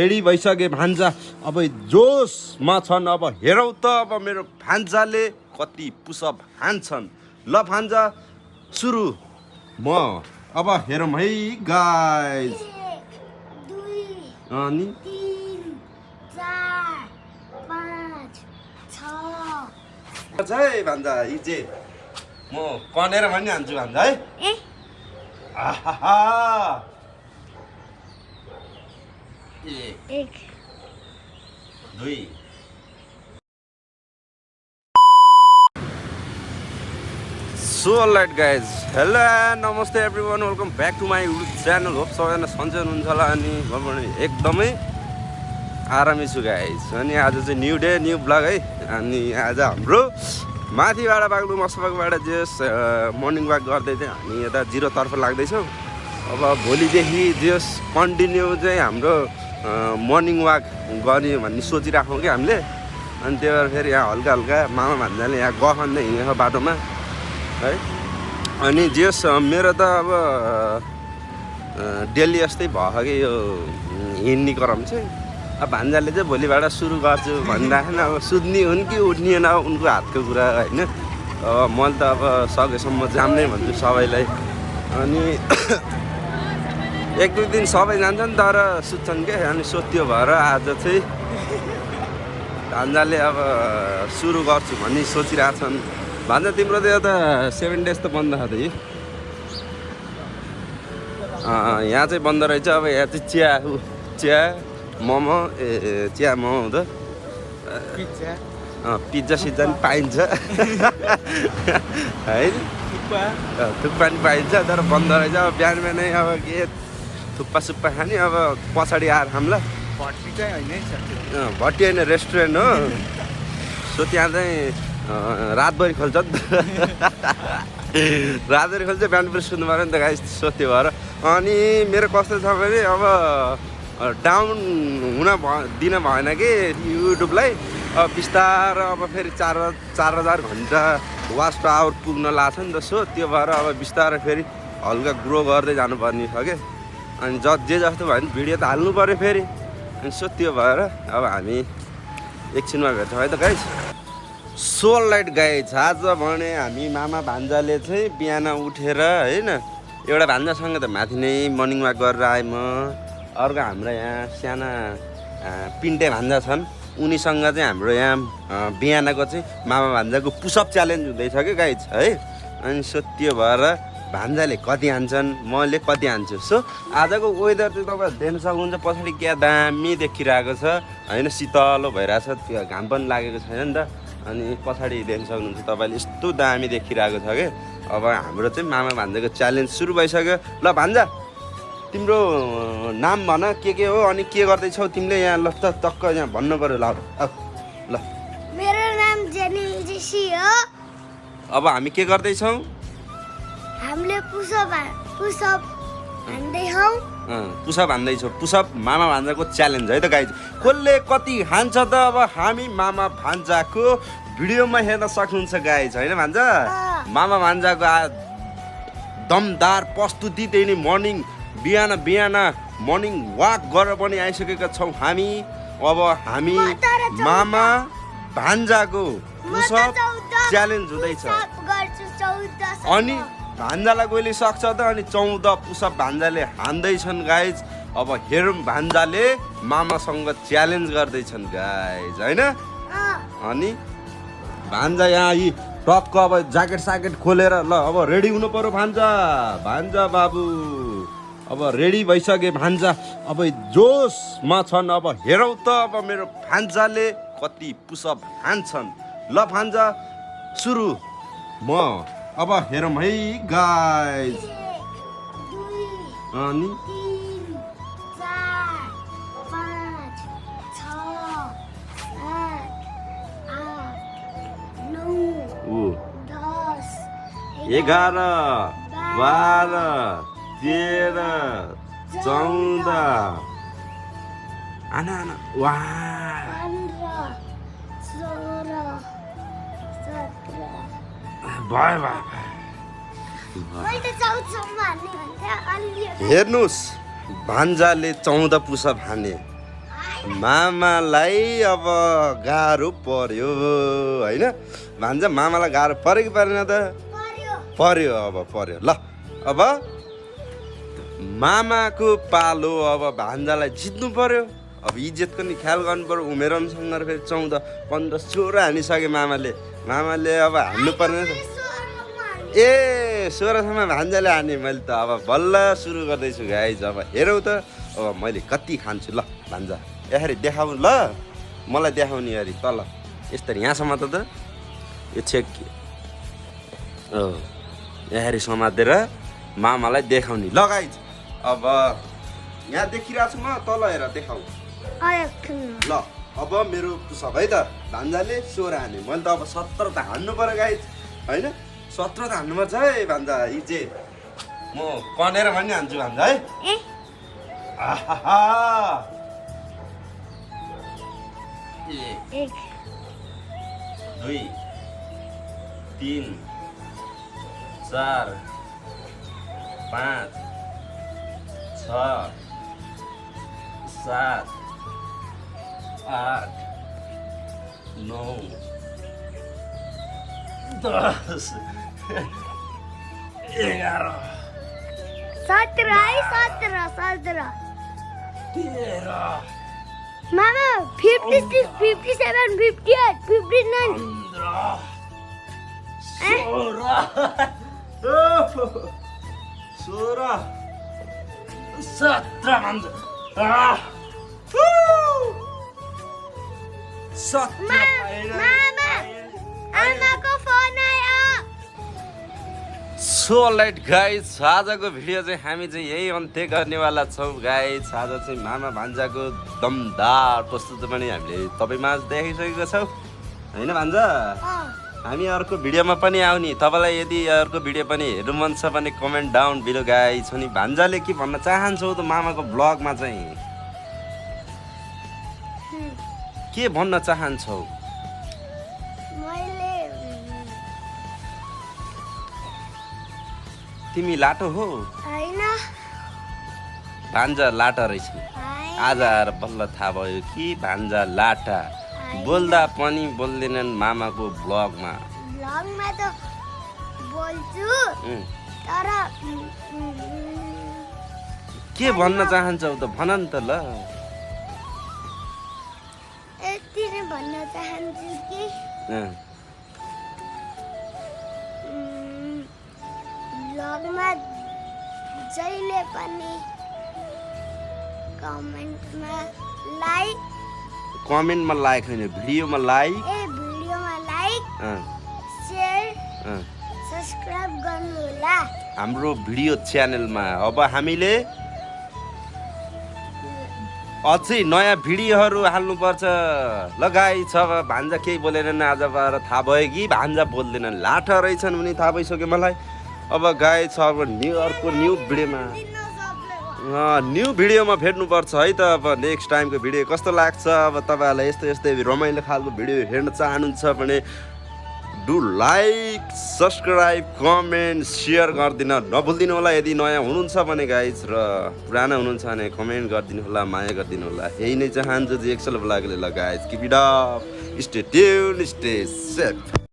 Ready भइसके भान्जा अब जोसमा छन्। अब हेरौँ त अब मेरो भान्जाले कति पुसअप हान्छन्। ल भान्जा सुरु। म अब हेरौँ है गाइज। अनि 3 4 5 6 है भान्जा इजे म कनेर पनि हान्छु भान्जा है। आहा 1 2 सो लाइट गाइज हेलो नमस्ते everyone welcome back to my YouTube channel. Hope सबैजना सन्चै हुनुहुन्छ होला अनि म पनि एकदमै आरामै छु गाइज। अनि आज चाहिँ न्यू डे न्यू ब्लग है। अनि आज हाम्रो माथिबाट बाग्लु मसबागबाट जस मर्निङ वाक गर्दै चाहिँ हामी यता जिरोतर्फ लाग्दैछौँ। अब भोलिदेखि जस कन्टिन्यू चाहिँ हाम्रो मर्निङ वाक गर्ने भन्ने सोचिराखौँ कि हामीले। अनि त्यही भएर फेरि यहाँ हल्का हल्का मामा भान्जाले यहाँ गफान्दै हिँडेको बाटोमा है। अनि जस मेरो त अब डेली जस्तै भयो कि यो हिँड्ने क्रम चाहिँ। अब भान्जाले चाहिँ भोलिबाट सुरु गर्छु भनिराखेन। अब सुत्ने हुन् कि उठ्ने हुन् अब उनको हातको कुरा होइन। अब मैले त अब सकेसम्म जाम नै भन्छु सबैलाई। अनि एक दुई दिन सबै जान्छन् तर सुत्छन् क्या। अनि त्यो भएर आज चाहिँ भान्जाले अब सुरु गर्छु भन्ने सोचिरहेछन्। भान्जा तिम्रो त यता 7 डेज त बन्द छ त यहाँ चाहिँ बन्द रहेछ। अब यहाँ चाहिँ चिया मोमो चिया मोमो हुँदा पिज्जा सिज्जा पनि पाइन्छ है। थुक्पा पनि पाइन्छ तर बन्द रहेछ। अब बिहान बिहानै अब के थुक्पा सुक्पा खाने अब पछाडि आएर खाउँला। भट्टी चाहिँ होइन भट्टी होइन रेस्टुरेन्ट हो। सो त्यहाँ चाहिँ रातभरि खोल्छ नि त रातभरि खोल्छ बिहान पनि सुन्नु पऱ्यो नि त गाइस। सो त्यो भएर अनि मेरो कस्तो छ भने अब डाउन हुन दिन भएन कि युट्युबलाई। अब बिस्तारै अब फेरि 4,000 घन्टा वाच आवर पुग्न लाग्छ नि त। सो त्यो भएर अब बिस्तारै फेरि हल्का ग्रो गर्दै जानुपर्ने छ क्या। अनि जे जस्तो भयो भने भिडियो त हाल्नु पऱ्यो फेरि। अनि सो त्यो भएर अब हामी एकछिनमा भेट्छौँ है त गाइस। सो लाइट गाइज आज भने हामी मामा भान्जाले चाहिँ बिहान उठेर होइन एउटा भान्जासँग त माथि नै मर्निङ वाक गरेर आएँ म। अर्को हाम्रो यहाँ साना पिन्टे भान्जा छन् उनीसँग चाहिँ हाम्रो यहाँ बिहानको चाहिँ मामा भान्जाको पुसअप च्यालेन्ज हुँदैछ क्या गाइज है। अनि सो त्यो भएर भान्जाले कति हान्छन् मैले कति हान्छु। सो आजको वेदर चाहिँ तपाईँ देख्न सक्नुहुन्छ पछाडि क्या दामी देखिरहेको छ होइन। शीतलो भइरहेछ त्यो घाम पनि लागेको छैन नि त। अनि पछाडि देख्न सक्नुहुन्छ तपाईँले यस्तो दामी देखिरहेको छ क्या। अब हाम्रो चाहिँ मामा भान्जाको च्यालेन्ज सुरु भइसक्यो। ल भान्जा तिम्रो नाम भन के हो अनि के गर्दैछौ तिमीले यहाँ। ल त टक्क यहाँ भन्नु पऱ्यो। ल मेरो नाम जेनिसी हो। अब हामी के गर्दैछौँ हामीले पुसअप हान्दैछौँ। पुसअप हान्दैछौँ। पुसअप मामा भान्जाको च्यालेन्ज है त गाइज। कसले कति हान्छ त अब हामी मामा भान्जाको भिडियोमा हेर्न सक्नुहुन्छ गाइज होइन। भान्जा मामा भान्जाको दमदार प्रस्तुति त्यही नै बिहान मर्निङ वाक गरेर पनि आइसकेका छौँ हामी। अब हामी मामा भान्जाको पुसअप च्यालेन्ज हुँदैछ। अनि भान्जालाई कोहीले सक्छ त अनि 14 पुसअप भान्जाले हान्दैछन् गाइज। अब हेरौँ भान्जाले मामासँग च्यालेन्ज गर्दैछन् गाइज होइन। अनि भान्जा यहाँ यी टक्क अब ज्याकेट साकेट खोलेर ल अब रेडी हुनु पर्यो भान्जा बाबु। अब रेडी भइसके भान्जा अब जोसमा छन्। अब हेरौँ त अब मेरो भान्जाले कति पुसअप हान्छन्। ल भान्जा सुरु। म अब हेरौँ है गाइज। 1 2 अनि 3 4 5 6 7 8 9 10 11 12 13 14 आना वा 15 16 17 भयो मैले 14 सम्म हान्ने भन्छ अलि हेर्नुस् भान्जाले 14 पुसअप हाने मामालाई अब गाह्रो पर्यो होइन भान्जा मामालाई गाह्रो पर्यो कि परेन त पर्यो अब पर्यो ल अब मामाको पालो अब भान्जालाई जित्नु पर्यो अब इज्जतको नि ख्याल गर्नु पर्यो उमेर अनुसार फेरि 14 15 16 हानिसक्यो मामाले अब हान्नु पर्ने ए 16सम्म भान्जाले हाने मैले त अब बल्ल सुरु गर्दैछु गाइज अब हेरौँ त अब मैले कति खान्छु ल भान्जा यसरी देखाउँ ल मलाई देखाउने अरे तल यसरी यहाँसम्म त यो छेक यसरी समातेर मामालाई देखाउने ल गाइज अब यहाँ देखिरहेको छु म तल हेर देखाउँ ल अब मेरो पुसअप है त भान्जाले 16 हाने मैले त अब 17 त हान्नु पर्यो गाइज होइन 17 त हान्नुपर्छ है भान्जा इजे म कनेर पनि हान्छु भान्जा है एक 2 3 4 5 6 7 8 9 10 11 17 मामा 56 57 58 59 मामा आमाको फोन आयो सो लाइट गाइज आजको भिडियो चाहिँ हामी चाहिँ यही अन्त्य गर्नेवाला छौँ गाइज आज चाहिँ मामा भान्जाको दमदार प्रस्तुति पनि हामीले तपाईँमा देखाइसकेको छौँ होइन भान्जा हामी अर्को भिडियोमा पनि आउने तपाईँलाई यदि अर्को भिडियो पनि हेर्नु मन छ भने कमेन्ट डाउन बिलो गाइज अनि भान्जाले के भन्न चाहन्छौ त मामाको ब्लगमा चाहिँ के भन्न चाहन्छौ तिमी लाटो हो हैन भान्जा लाटा रहेछ आज आएर बल्ल थाहा भयो कि भान्जा लाटा बोल्दा पनि बोल्दैनन् मामाको ब्लगमा त बोल्छु तर के भन्न चाहन्छौ त भन नि त ल यति नै भन्न चाहन्छु कि ब्लगमा जहिले पनि कमेन्टमा लाइक होइन भिडियोमा लाइक भिडियोमा लाइक शेयर सब्स्क्राइब गर्नु होला हाम्रो भिडियो च्यानलमा अब हामीले अझै नयाँ भिडियोहरू हाल्नुपर्छ ल गाइस अब भान्जा केही बोलेनन् आज आएर थाहा भयो कि भान्जा बोल्दैनन् लाटा रहेछन् भने थाहा भइसक्यो मलाई अब गाइस अब अर्को न्यू भिडियोमा भेट्नुपर्छ है त अब नेक्स्ट टाइमको भिडियो कस्तो लाग्छ अब तपाईँहरूलाई यस्तै रमाइलो खालको भिडियो हेर्न चाहनुहुन्छ भने do like subscribe comment share गरिदिन नभुलिदिनु होला यदि नयाँ हुनुहुन्छ भने गाइज र पुराना हुनुहुन्छ भने कमेन्ट गरिदिनु होला माया गरिदिनु होला यही नै चाहन्छु जी एक्सल ब्लगले ल guys keep it up stay tune stay safe